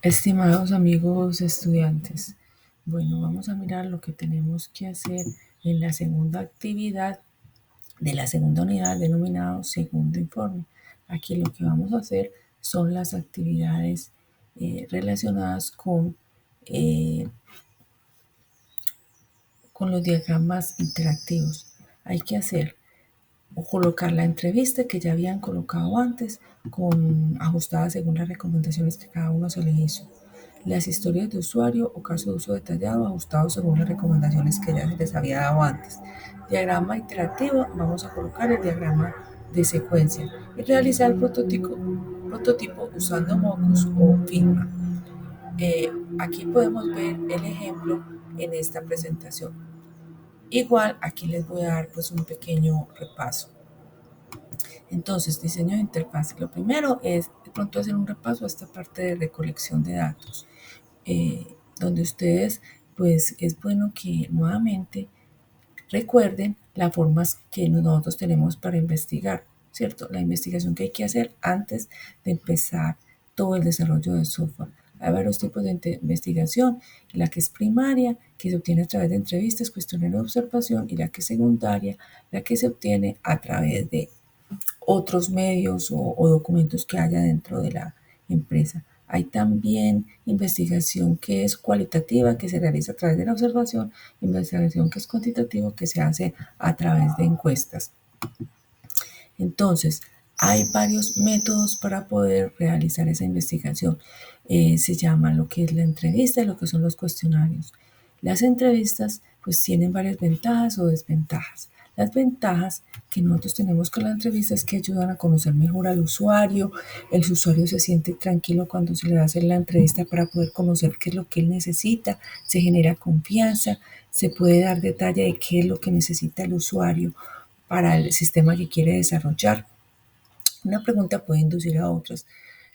Estimados amigos estudiantes, bueno, vamos a mirar lo que tenemos que hacer en la segunda actividad de la segunda unidad denominado segundo informe. Aquí lo que vamos a hacer son las actividades relacionadas eh, con los diagramas interactivos. Hay que hacer o colocar la entrevista que ya habían colocado antes, ajustada según las recomendaciones que cada uno se le hizo. Las historias de usuario o caso de uso detallado ajustados según las recomendaciones que ya se les había dado antes. Diagrama interactivo, vamos a colocar el diagrama de secuencia y realizar el prototipo usando Mocus o Figma. Aquí podemos ver el ejemplo en esta presentación. Igual aquí les voy a dar pues un pequeño repaso. Entonces, diseño de interfaz. Lo primero es de pronto hacer un repaso a esta parte de recolección de datos, donde ustedes, pues es bueno que nuevamente recuerden las formas que nosotros tenemos para investigar, ¿cierto? La investigación que hay que hacer antes de empezar todo el desarrollo del software. Hay varios tipos de investigación, la que es primaria, que se obtiene a través de entrevistas, cuestionarios de observación, y la que es secundaria, la que se obtiene a través de otros medios o documentos que haya dentro de la empresa. Hay también investigación que es cualitativa, que se realiza a través de la observación, investigación que es cuantitativa, que se hace a través de encuestas. Entonces, hay varios métodos para poder realizar esa investigación. Se llama lo que es la entrevista y lo que son los cuestionarios. Las entrevistas pues tienen varias ventajas o desventajas. Las ventajas que nosotros tenemos con la entrevista es que ayudan a conocer mejor al usuario. El usuario se siente tranquilo cuando se le va a hacer la entrevista para poder conocer qué es lo que él necesita, se genera confianza, se puede dar detalle de qué es lo que necesita el usuario para el sistema que quiere desarrollar. Una pregunta puede inducir a otras.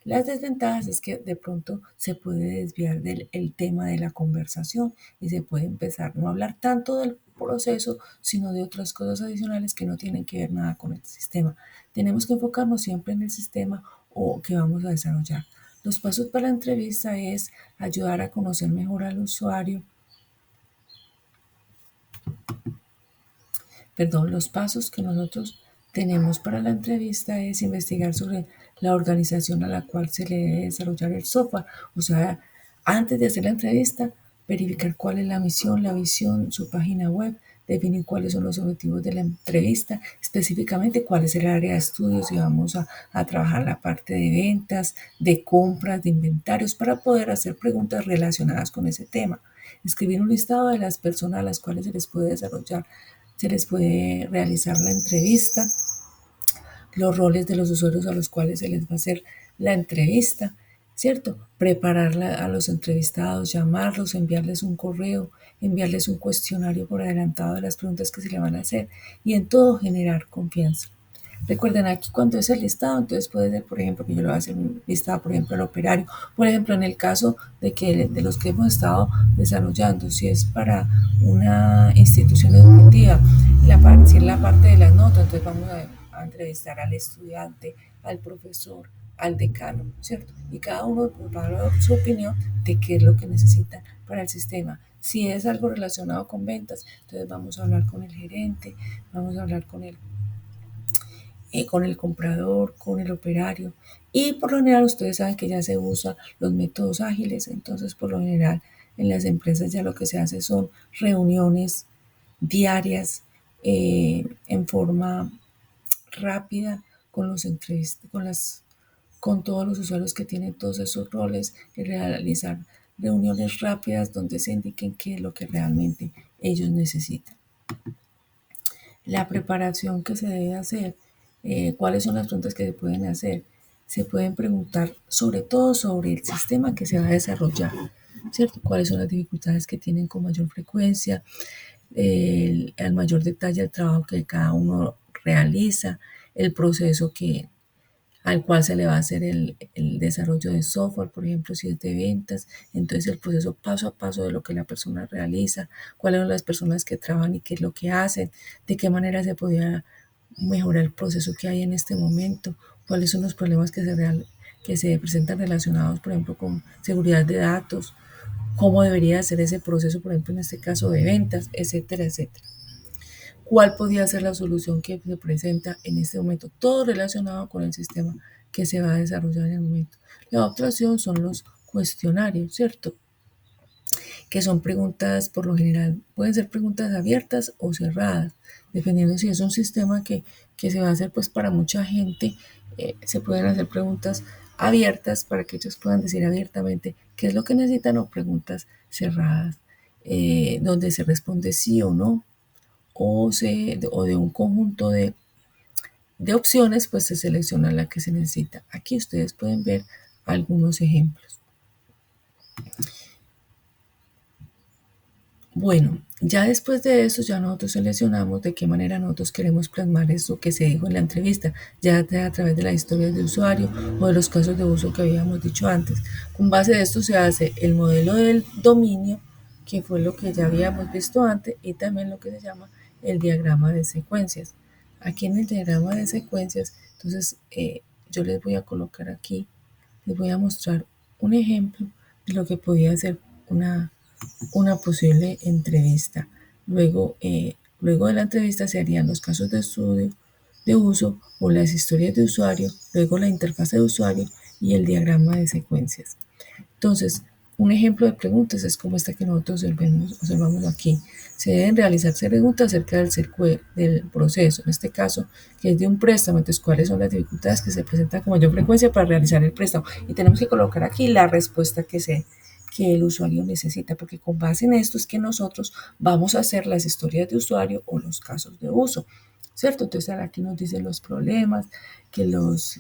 Las desventajas es que de pronto se puede desviar del el tema de la conversación y se puede empezar no a hablar tanto del proceso, sino de otras cosas adicionales que no tienen que ver nada con el sistema. Tenemos que enfocarnos siempre en el sistema o que vamos a desarrollar. Los pasos para la entrevista es ayudar a conocer mejor al usuario. Los pasos que nosotros tenemos para la entrevista es investigar sobre la organización a la cual se le debe desarrollar el software. O sea, antes de hacer la entrevista, verificar cuál es la misión, la visión, su página web, definir cuáles son los objetivos de la entrevista, específicamente cuál es el área de estudios y vamos a trabajar la parte de ventas, de compras, de inventarios para poder hacer preguntas relacionadas con ese tema. Escribir un listado de las personas a las cuales se les puede realizar la entrevista, los roles de los usuarios a los cuales se les va a hacer la entrevista, ¿cierto? Prepararla a los entrevistados, llamarlos, enviarles un correo, enviarles un cuestionario por adelantado de las preguntas que se le van a hacer y en todo generar confianza. Recuerden aquí cuando es el listado, entonces puede ser, por ejemplo, que yo le voy a hacer un listado, por ejemplo, el operario. Por ejemplo, en el caso de los que hemos estado desarrollando, si es para una institución educativa, si es la parte de las notas, entonces vamos a entrevistar al estudiante, al profesor, al decano, ¿cierto? Y cada uno va a dar su opinión de qué es lo que necesitan para el sistema. Si es algo relacionado con ventas, entonces vamos a hablar con el gerente, vamos a hablar con el comprador, con el operario. Y por lo general ustedes saben que ya se usan los métodos ágiles, entonces por lo general en las empresas ya lo que se hace son reuniones diarias en forma rápida con los entrevistas, con todos los usuarios que tienen todos esos roles y realizar reuniones rápidas donde se indiquen qué es lo que realmente ellos necesitan. La preparación que se debe hacer, cuáles son las preguntas que se pueden hacer. Se pueden preguntar sobre todo sobre el sistema que se va a desarrollar, ¿cierto? ¿Cuáles son las dificultades que tienen con mayor frecuencia? El mayor detalle del trabajo que cada uno realiza, el proceso al cual se le va a hacer el desarrollo de software, por ejemplo, si es de ventas, entonces el proceso paso a paso de lo que la persona realiza, cuáles son las personas que trabajan y qué es lo que hacen, de qué manera se podría mejorar el proceso que hay en este momento, cuáles son los problemas que se presentan relacionados, por ejemplo, con seguridad de datos, cómo debería ser ese proceso, por ejemplo, en este caso de ventas, etcétera, etcétera. ¿Cuál podría ser la solución que se presenta en este momento? Todo relacionado con el sistema que se va a desarrollar en el momento. La otra opción son los cuestionarios, ¿cierto? Que son preguntas, por lo general, pueden ser preguntas abiertas o cerradas, dependiendo si es un sistema que se va a hacer pues para mucha gente, se pueden hacer preguntas abiertas para que ellos puedan decir abiertamente qué es lo que necesitan o preguntas cerradas, donde se responde sí o no, o de un conjunto de opciones, pues se selecciona la que se necesita. Aquí ustedes pueden ver algunos ejemplos. Bueno, ya después de eso, ya nosotros seleccionamos de qué manera nosotros queremos plasmar eso que se dijo en la entrevista, ya sea a través de las historias de usuario o de los casos de uso que habíamos dicho antes. Con base de esto se hace el modelo del dominio, que fue lo que ya habíamos visto antes, y también lo que se llama el diagrama de secuencias. Aquí en el diagrama de secuencias, entonces yo les voy a colocar aquí, les voy a mostrar un ejemplo de lo que podía ser una posible entrevista. Luego de la entrevista se harían los casos de estudio, de uso o las historias de usuario, luego la interfaz de usuario y el diagrama de secuencias. Entonces, un ejemplo de preguntas es como esta que nosotros observamos aquí. Se deben realizarse preguntas acerca del proceso, en este caso, que es de un préstamo. Entonces, ¿cuáles son las dificultades que se presentan con mayor frecuencia para realizar el préstamo? Y tenemos que colocar aquí la respuesta que el usuario necesita, porque con base en esto es que nosotros vamos a hacer las historias de usuario o los casos de uso. ¿Cierto? Entonces aquí nos dicen los problemas, que los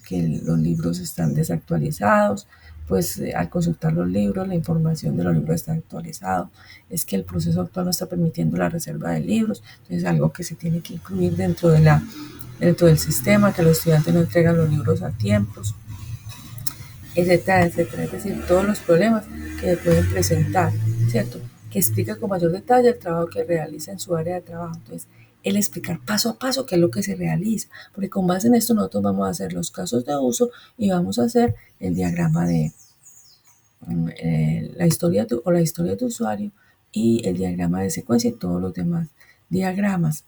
libros están desactualizados, pues al consultar los libros, la información de los libros está actualizada, es que el proceso actual no está permitiendo la reserva de libros, entonces es algo que se tiene que incluir dentro del sistema, que los estudiantes no entregan los libros a tiempos, etcétera, etcétera. Es decir, todos los problemas que pueden presentar, ¿cierto? Que explica con mayor detalle el trabajo que realiza en su área de trabajo. Entonces, el explicar paso a paso qué es lo que se realiza, porque con base en esto nosotros vamos a hacer los casos de uso y vamos a hacer el diagrama de la historia o la historia de usuario y el diagrama de secuencia y todos los demás diagramas.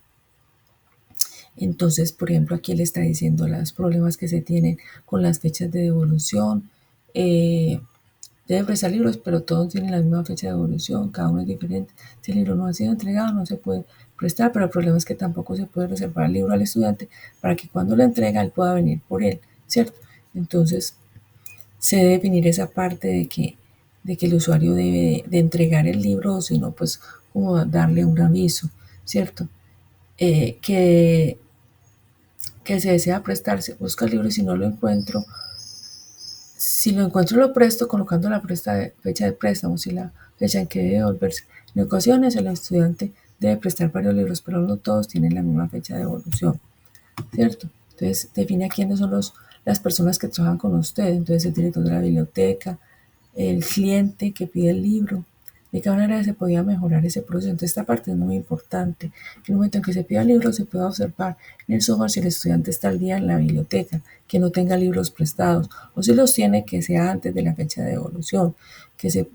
Entonces, por ejemplo, aquí le está diciendo los problemas que se tienen con las fechas de devolución. Debe prestar libros, pero todos tienen la misma fecha de devolución, cada uno es diferente. Si el libro no ha sido entregado, no se puede prestar, pero el problema es que tampoco se puede reservar el libro al estudiante para que cuando lo entrega él pueda venir por él, ¿cierto? Entonces, se debe definir esa parte de que el usuario debe de entregar el libro, o si no, pues como darle un aviso, ¿cierto? Eh, que que se desea prestarse, busca el libro y si lo encuentro lo presto colocando la fecha de préstamo, si la fecha en que debe devolverse. En ocasiones el estudiante debe prestar varios libros, pero no todos tienen la misma fecha de devolución, ¿cierto? Entonces define a quiénes son las personas que trabajan con usted, entonces el director de la biblioteca, el cliente que pide el libro, de qué manera se podía mejorar ese proceso. Entonces esta parte es muy importante. En el momento en que se pida el libro se puede observar en el software si el estudiante está al día en la biblioteca, que no tenga libros prestados, o si los tiene que sea antes de la fecha de devolución,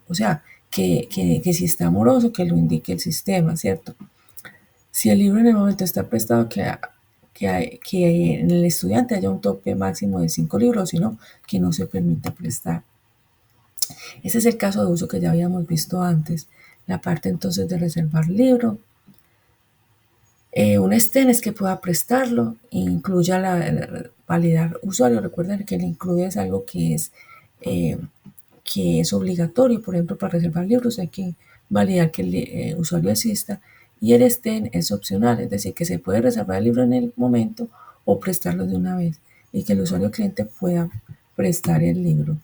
o sea, que si está amoroso, que lo indique el sistema, ¿cierto? Si el libro en el momento está prestado, que en el estudiante haya un tope máximo de 5 libros, sino que no se permita prestar. Ese es el caso de uso que ya habíamos visto antes. La parte entonces de reservar libro. Un STEN es que pueda prestarlo, incluya validar usuario. Recuerden que el incluye es algo que es obligatorio. Por ejemplo, para reservar libros hay que validar que el usuario asista, y el STEN es opcional, es decir, que se puede reservar el libro en el momento o prestarlo de una vez y que el usuario cliente pueda prestar el libro.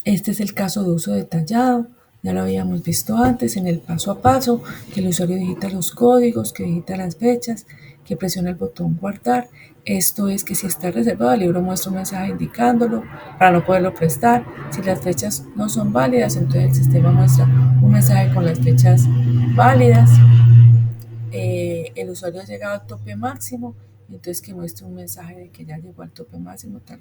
Este es el caso de uso detallado, ya lo habíamos visto antes en el paso a paso, que el usuario digita los códigos, que digita las fechas, que presiona el botón guardar. Esto es que si está reservado el libro muestra un mensaje indicándolo para no poderlo prestar. Si las fechas no son válidas, entonces el sistema muestra un mensaje con las fechas válidas. El usuario ha llegado al tope máximo Entonces que muestre un mensaje de que ya llegó al tope máximo, tal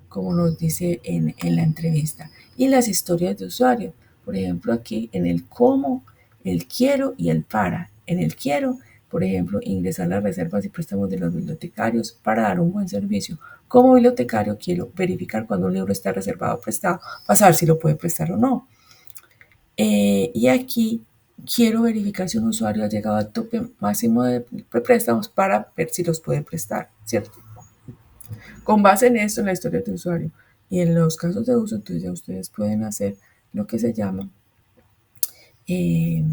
como nos dice en la entrevista. Y las historias de usuario, por ejemplo, aquí en el cómo, el quiero y el para. En el quiero, por ejemplo, ingresar las reservas y préstamos de los bibliotecarios para dar un buen servicio. Como bibliotecario quiero verificar cuando un libro está reservado o prestado para saber si lo puede prestar o no. Y aquí quiero verificar si un usuario ha llegado al tope máximo de préstamos para ver si los puede prestar, ¿cierto? Con base en esto, en la historia de usuario y en los casos de uso, entonces ya ustedes pueden hacer lo que se llama eh,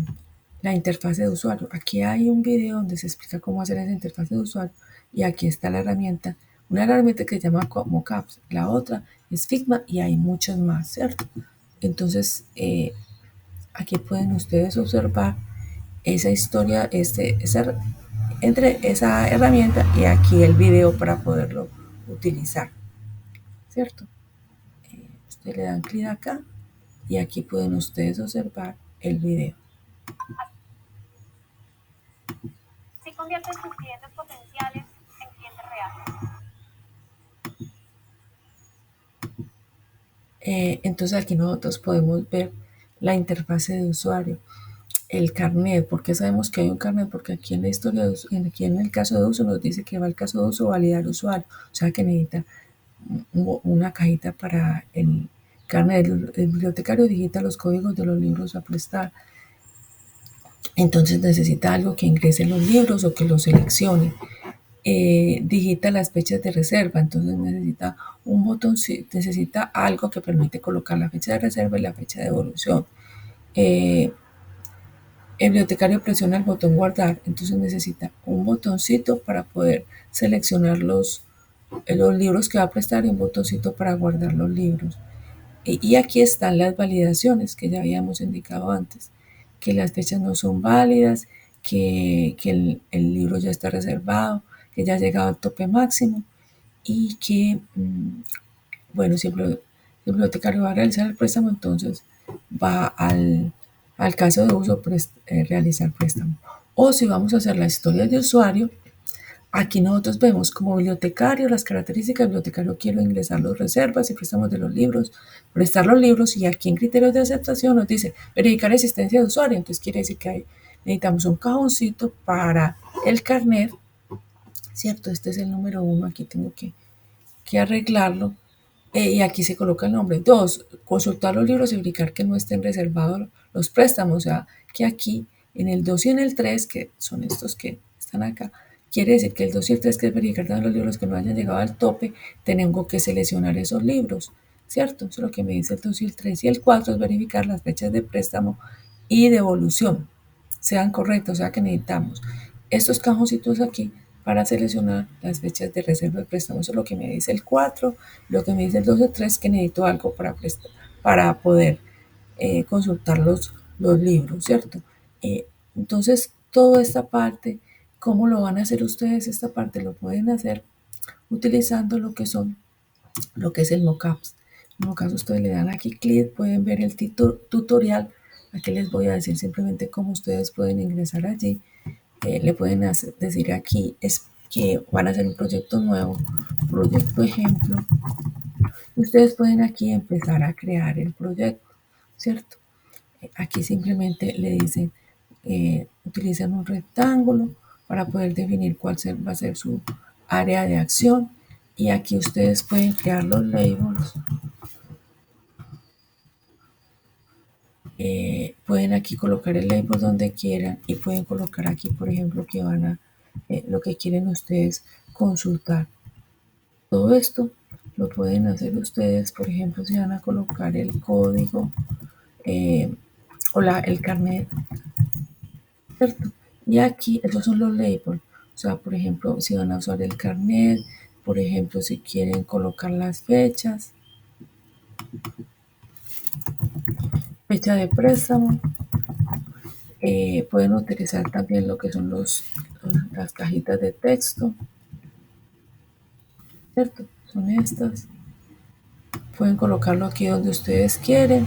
la interfase de usuario. Aquí hay un video donde se explica cómo hacer esa interfase de usuario y aquí está la herramienta, una herramienta que se llama Mockups, la otra es Figma y hay muchos más, ¿cierto? Entonces, aquí pueden ustedes observar esa historia, entre esa herramienta y aquí el video para poderlo utilizar, ¿cierto? Ustedes le dan clic acá y aquí pueden ustedes observar el video. Si convierten sus clientes potenciales en clientes reales. Entonces aquí nosotros podemos ver la interfase de usuario, el carnet. ¿Por qué sabemos que hay un carnet? Porque aquí en la historia, aquí en el caso de uso nos dice que va el caso de uso validar usuario, o sea que necesita una cajita para el carnet. El bibliotecario digita los códigos de los libros a prestar. Entonces necesita algo que ingrese los libros o que los seleccione. Digita las fechas de reserva, entonces necesita un botón, necesita algo que permite colocar la fecha de reserva y la fecha de devolución. El bibliotecario presiona el botón guardar, entonces necesita un botoncito para poder seleccionar los libros que va a prestar y un botoncito para guardar los libros. Y aquí están las validaciones que ya habíamos indicado antes, que las fechas no son válidas, que el libro ya está reservado, que ya ha llegado al tope máximo y que, bueno, si el bibliotecario va a realizar el préstamo, entonces va al caso de uso realizar préstamo. O si vamos a hacer la historia de usuario, aquí nosotros vemos como bibliotecario las características. Bibliotecario quiero ingresar las reservas y préstamos de los libros, prestar los libros y aquí en criterios de aceptación nos dice verificar existencia de usuario. Entonces quiere decir que necesitamos un cajoncito para el carnet, ¿cierto? Este es el número 1, aquí tengo que arreglarlo. Y aquí se coloca el nombre. 2, consultar los libros y verificar que no estén reservados los préstamos. O sea, que aquí en el 2 y en el 3, que son estos que están acá, quiere decir que el 2 y el 3, que es verificar todos los libros que no hayan llegado al tope, tengo que seleccionar esos libros, ¿cierto? Eso es lo que me dice el 2 y el 3. Y el 4 es verificar las fechas de préstamo y devolución sean correctos, o sea que necesitamos estos cajoncitos aquí para seleccionar las fechas de reserva de préstamo. Eso es lo que me dice el 4, lo que me dice el 2 o 3, que necesito algo para poder consultar los libros, ¿cierto? Entonces, toda esta parte, ¿cómo lo van a hacer ustedes? Esta parte lo pueden hacer utilizando lo que es el mockups. En mockups ustedes le dan aquí clic, pueden ver el tutorial. Aquí les voy a decir simplemente cómo ustedes pueden ingresar allí. Le pueden decir aquí es que van a hacer un proyecto nuevo, proyecto ejemplo. Ustedes pueden aquí empezar a crear el proyecto, ¿cierto? Aquí simplemente le dicen, utilizan un rectángulo para poder definir cuál va a ser su área de acción. Y aquí ustedes pueden crear los labels. Pueden aquí colocar el label donde quieran y pueden colocar aquí, por ejemplo, que van a lo que quieren ustedes consultar. Todo esto lo pueden hacer ustedes, por ejemplo, si van a colocar el código o el carnet, ¿cierto? Y aquí, esos son los labels. O sea, por ejemplo, si van a usar el carnet, por ejemplo, si quieren colocar las fechas, fecha de préstamo, pueden utilizar también lo que son las cajitas de texto, ¿cierto? Son estas. Pueden colocarlo aquí donde ustedes quieren.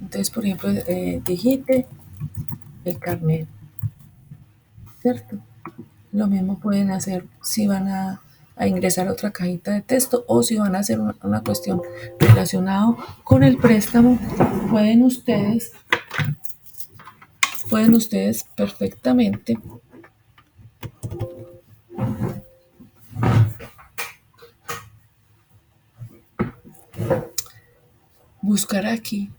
Entonces, por ejemplo, digite el carnet, ¿cierto? Lo mismo pueden hacer si van a ingresar a otra cajita de texto o si van a hacer una cuestión relacionada con el préstamo, pueden ustedes, pueden ustedes perfectamente buscar aquí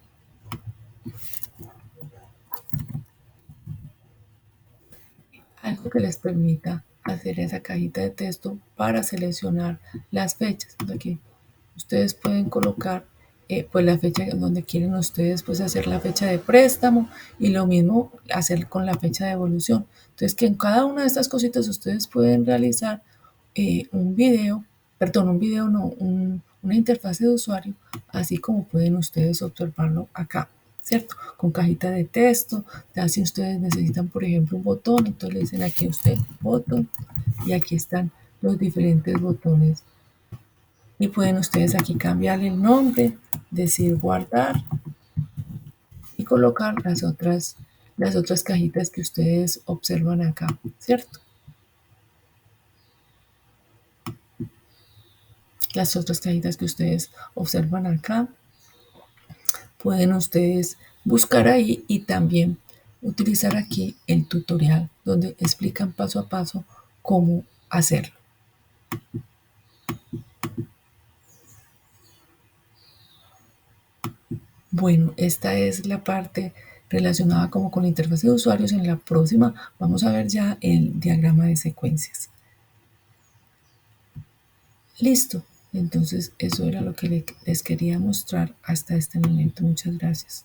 algo que les permita hacer esa cajita de texto para seleccionar las fechas. Aquí ustedes pueden colocar pues la fecha donde quieren ustedes pues hacer la fecha de préstamo y lo mismo hacer con la fecha de evolución. Entonces que en cada una de estas cositas ustedes pueden realizar un video, perdón, un video no, una interfase de usuario, así como pueden ustedes observarlo acá, ¿cierto? Con cajita de texto, ya si ustedes necesitan, por ejemplo, un botón, entonces le dicen aquí a usted botón y aquí están los diferentes botones y pueden ustedes aquí cambiarle el nombre, decir guardar y colocar las otras cajitas que ustedes observan acá, ¿cierto? Las otras cajitas que ustedes observan acá, pueden ustedes buscar ahí y también utilizar aquí el tutorial donde explican paso a paso cómo hacerlo. Bueno, esta es la parte relacionada como con la interfaz de usuarios. En la próxima vamos a ver ya el diagrama de secuencias. Listo. Entonces eso era lo que les quería mostrar hasta este momento. Muchas gracias.